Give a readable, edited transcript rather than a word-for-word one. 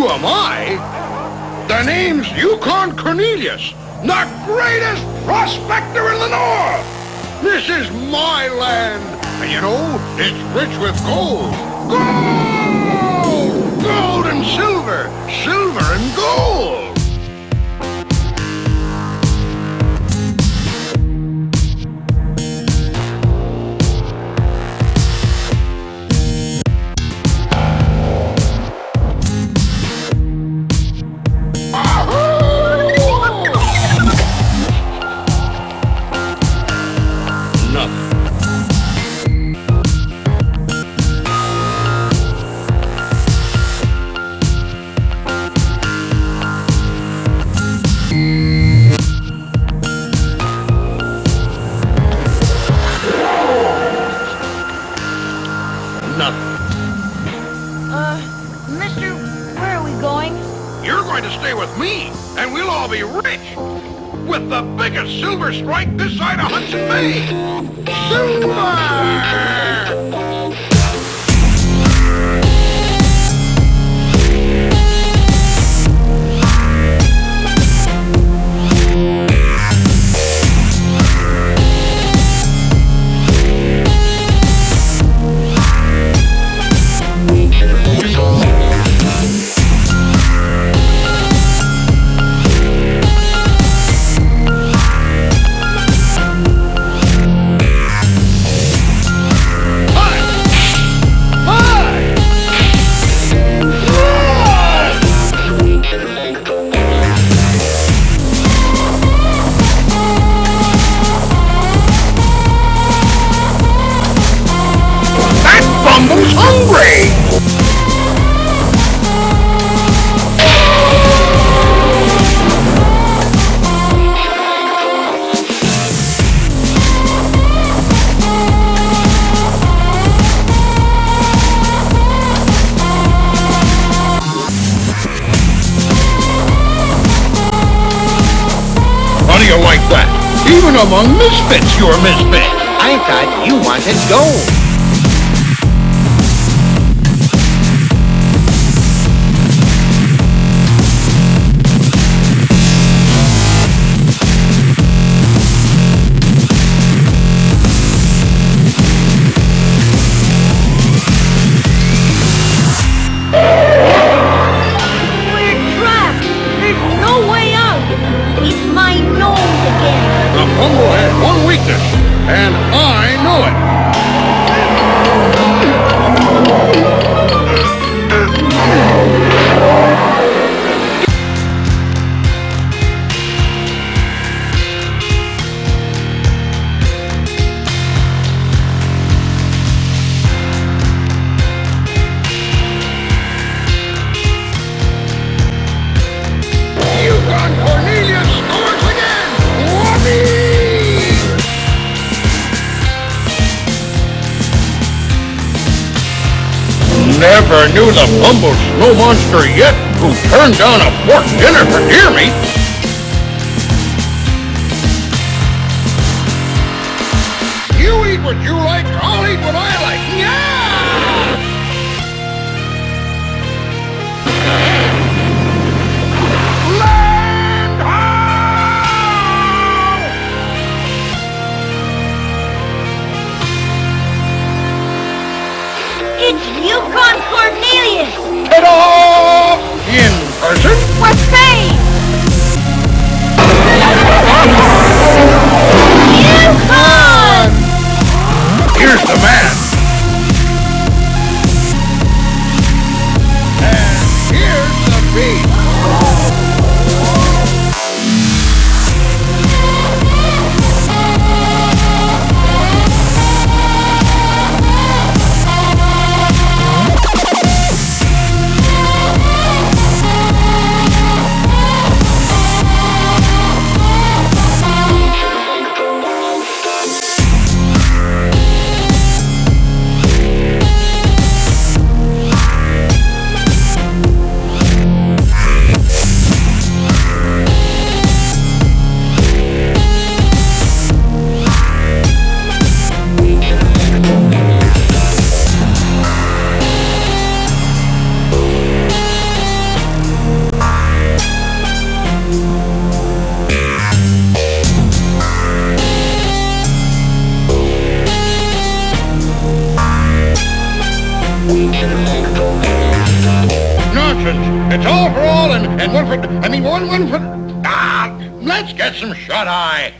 Who am I? The name's Yukon Cornelius, the greatest prospector in the north. This is my land, and you know, it's rich with gold. Gold! Gold and silver, silver and gold. Mister, where are we going? You're going to stay with me, and we'll all be rich. With the biggest silver strike this side of Hudson Bay. Silver! Bumble's hungry! How do you like that? Even among misfits, you're a misfit! I thought you wanted gold. Humble had one weakness, and I know it. Yukon Cornelius scores again! Whoopee! Never knew the Bumble Snow Monster yet who turned down a pork dinner for deer meat. You eat what you like, I'll eat what I like. Yeah! Land ho! It's Yukon Cornelius! Ta-da! In person? With fame! Yukon! Here's the man. And here's the beast. Nonsense. It's all for all and one for... I mean, one for... Ah, let's get some shut-eye.